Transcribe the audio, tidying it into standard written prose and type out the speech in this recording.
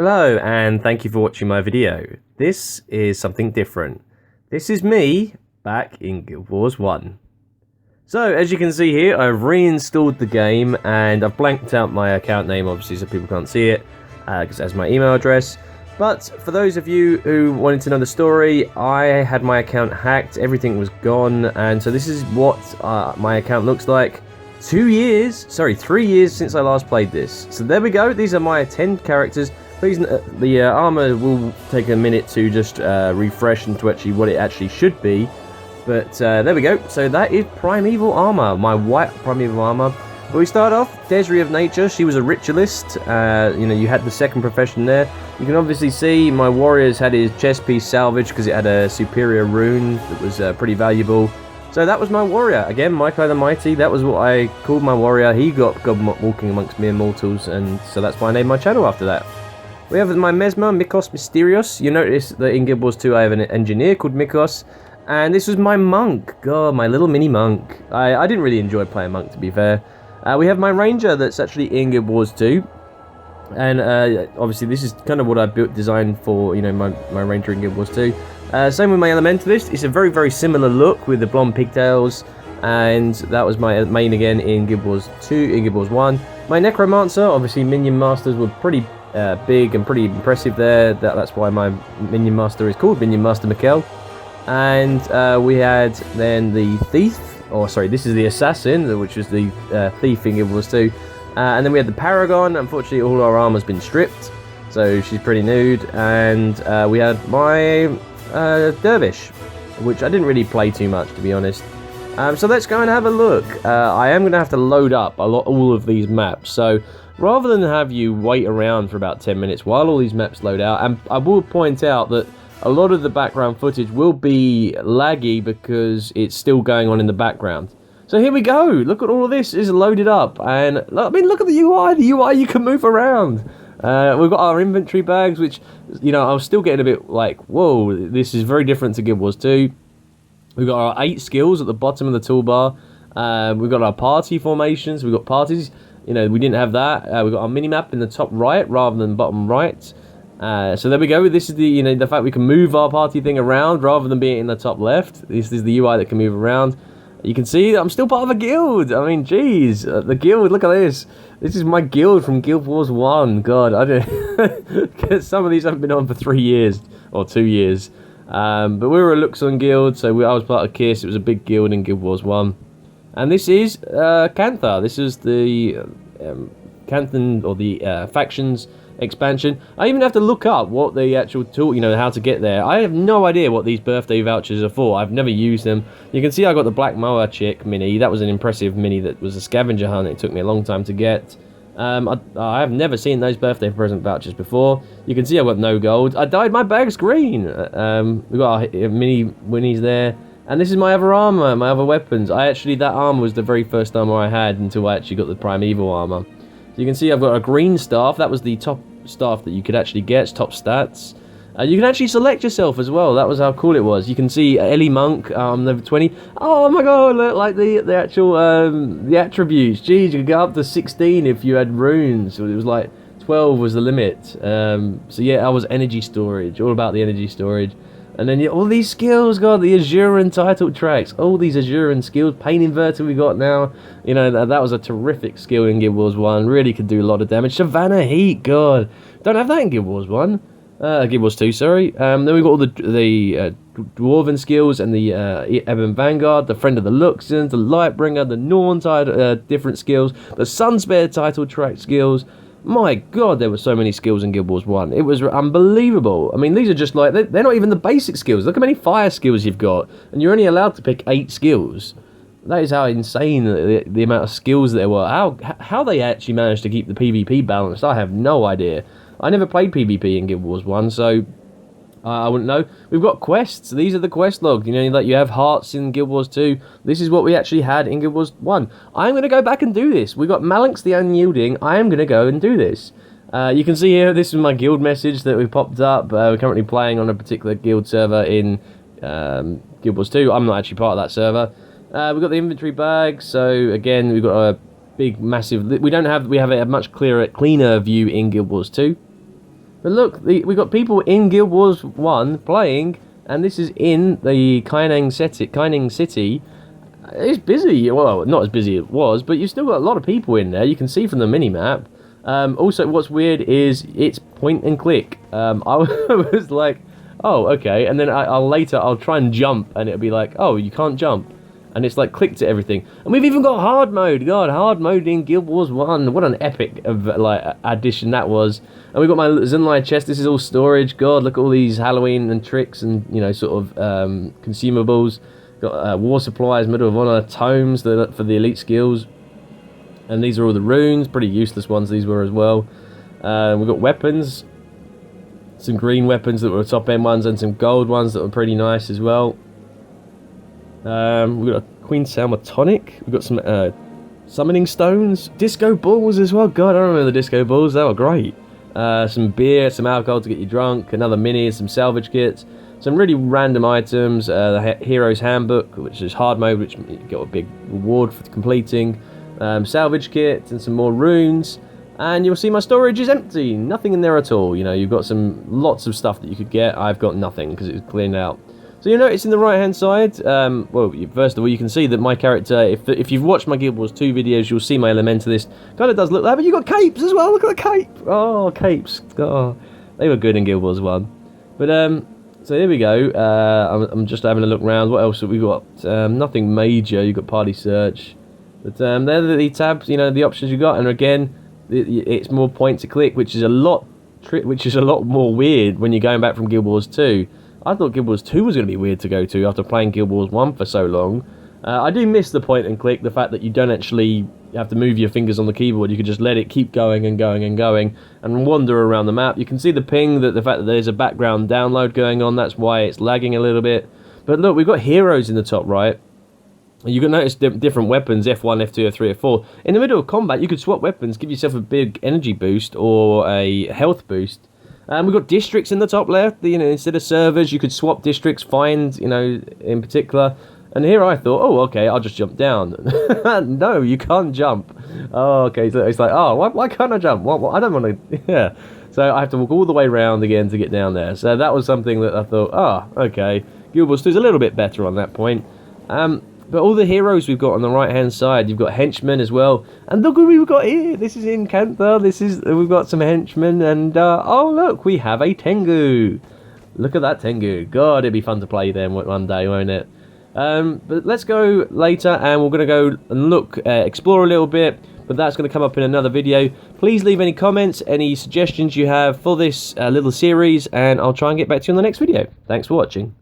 Hello, and thank you for watching my video. This is something different. This is me back in Guild Wars 1. So, as you can see here, I've reinstalled the game, and I've blanked out my account name, obviously, so people can't see it, because it has my email address. But for those of you who wanted to know the story, I had my account hacked, everything was gone, and so this is what my account looks like. 3 years since I last played this. So there we go, these are my 10 characters. Please, the armor will take a minute to just refresh into actually what it actually should be. But there we go. So that is Primeval armor, my white Primeval armor. But we start off, Desiree of Nature. She was a ritualist. You know, you had the second profession there. You can obviously see my warriors had his chest piece salvaged because it had a superior rune that was pretty valuable. So that was my warrior. Again, Mikei the Mighty, that was what I called my warrior. He got walking amongst mere mortals, and so that's why I named my channel after that. We have my Mesmer, Mikos Mysterios. You notice that in Guild Wars 2 I have an engineer called Mikos. And this was my monk. God, my little mini monk. I didn't really enjoy playing monk, to be fair. We have my ranger that's actually in Guild Wars 2. And obviously this is kind of what I designed for, you know, my ranger in Guild Wars 2. Same with my elementalist. It's a very, very similar look with the blonde pigtails. And that was my main again in Guild Wars 2, in Guild Wars 1. My necromancer, obviously minion masters were pretty big and pretty impressive there. That's why my minion master is called Minion Master Mikei. And we had then the thief, or sorry, this is the assassin, which was the thief in Guild Wars 2. And then we had the paragon. Unfortunately, all our armor's been stripped, so she's pretty nude. And we had my dervish, which I didn't really play too much, to be honest. So let's go and have a look. I am going to have to load up all of these maps, so rather than have you wait around for about 10 minutes while all these maps load out, and I will point out that a lot of the background footage will be laggy because it's still going on in the background. So here we go. Look at all of this is loaded up, and I mean, look at the UI. The UI, you can move around. We've got our inventory bags, which, you know, I was still getting a bit like, whoa, this is very different to Guild Wars 2. We've got our 8 skills at the bottom of the toolbar. We've got our party formations. We've got parties. You know, we didn't have that. We've got our mini-map in the top right rather than bottom right. So there we go. This is the, you know, the fact we can move our party thing around rather than being in the top left. This is the UI that can move around. You can see I'm still part of a guild. I mean, geez, the guild, look at this. This is my guild from Guild Wars 1. God, I don't... Some of these haven't been on for 3 years or 2 years. But we were a Luxon guild, so I was part of KISS. It was a big guild in Guild Wars 1. And this is Cantha. This is the Canthan, or the factions expansion. I even have to look up what the actual tool, you know, how to get there. I have no idea what these birthday vouchers are for. I've never used them. You can see I got the Black Moa chick mini. That was an impressive mini that was a scavenger hunt. It took me a long time to get. I have never seen those birthday present vouchers before. You can see I've got no gold. I dyed my bags green. We've got our mini winnies there. And this is my other armor, my other weapons. That armor was the very first armor I had until I actually got the Primeval armor. So you can see I've got a green staff. That was the top staff that you could actually get, top stats. You can actually select yourself as well. That was how cool it was. You can see Ellie Monk, level 20. Oh my god, look, like the actual the attributes. Jeez, you could go up to 16 if you had runes. So it was like 12 was the limit. So yeah, I was energy storage, all about the energy storage. And then all these skills, God, the Azuran title tracks, all these Azuran skills, Pain Inverter we got now. You know, that was a terrific skill in Guild Wars 1, really could do a lot of damage. Savannah Heat, God, don't have that in Guild Wars 1. Guild Wars 2, sorry. Then we've got all the Dwarven skills and the Ebon Vanguard, the Friend of the Luxons, the Lightbringer, the Norntide different skills, the Sunspare title track skills. My god, there were so many skills in Guild Wars 1. It was unbelievable. I mean, these are just like, they're not even the basic skills. Look how many fire skills you've got, and you're only allowed to pick 8 skills. That is how insane the amount of skills there were. How they actually managed to keep the PvP balanced, I have no idea. I never played PvP in Guild Wars 1, so I wouldn't know. We've got quests. These are the quest logs. You know, like you have hearts in Guild Wars 2. This is what we actually had in Guild Wars 1. I'm going to go back and do this. We got Malinx the Unyielding. I am going to go and do this. You can see here, this is my guild message that we popped up. We're currently playing on a particular guild server in Guild Wars 2. I'm not actually part of that server. We've got the inventory bag. So again, we've got a big, massive... We have a much cleaner view in Guild Wars 2. But look, we got people in Guild Wars 1 playing, and this is in the Kaining City. It's busy. Well, not as busy as it was, but you've still got a lot of people in there. You can see from the minimap. Also, what's weird is it's point and click. I was like, oh, okay, and then I'll try and jump, and it'll be like, oh, you can't jump. And it's like clicked to everything. And we've even got hard mode. God, hard mode in Guild Wars 1. What an epic of like addition that was. And we've got my Zenlight chest. This is all storage. God, look at all these Halloween and tricks and, you know, sort of consumables. Got war supplies, Medal of Honor, tomes for the elite skills. And these are all the runes. Pretty useless ones these were as well. We've got weapons. Some green weapons that were top end ones and some gold ones that were pretty nice as well. We've got a Queen Selma tonic. We've got some summoning stones, disco balls as well. God, I remember the disco balls. They were great. Some beer, some alcohol to get you drunk, another mini, some salvage kits, some really random items. The Hero's Handbook, which is hard mode, which you got a big reward for completing. Salvage kit and some more runes. And you'll see my storage is empty. Nothing in there at all. You know, you've got lots of stuff that you could get. I've got nothing because it was cleaned out. So you notice in the right hand side, well, first of all, you can see that my character, if you've watched my Guild Wars 2 videos, you'll see my Elementalist. Kind of does look like, but you got capes as well. Look at the cape. Oh, capes. Oh, they were good in Guild Wars 1. But so there we go. I'm just having a look around. What else have we got? Nothing major. You've got Party Search. But they're the tabs, you know, the options you got. And again, it's more point to click, which is a lot more weird when you're going back from Guild Wars 2. I thought Guild Wars 2 was going to be weird to go to after playing Guild Wars 1 for so long. I do miss the point and click, the fact that you don't actually have to move your fingers on the keyboard. You can just let it keep going and going and going and wander around the map. You can see the ping, the fact that there's a background download going on. That's why it's lagging a little bit. But look, we've got heroes in the top right. You can notice different weapons, F1, F2, F3, F4. In the middle of combat, you could swap weapons, give yourself a big energy boost or a health boost. We've got districts in the top left. You know, instead of servers, you could swap districts, find, you know, in particular. And here I thought, oh, okay, I'll just jump down. No, you can't jump. Oh, okay, so it's like, oh, why can't I jump? I don't want to, yeah. So I have to walk all the way around again to get down there. So that was something that I thought, okay, Guild Wars 2 is a little bit better on that point. But all the heroes we've got on the right-hand side, you've got henchmen as well. And look what we've got here. This is in Cantha. We've got some henchmen. And, oh, look, we have a Tengu. Look at that Tengu. God, it'd be fun to play them one day, won't it? But let's go later, and we're going to go and look, explore a little bit. But that's going to come up in another video. Please leave any comments, any suggestions you have for this little series, and I'll try and get back to you on the next video. Thanks for watching.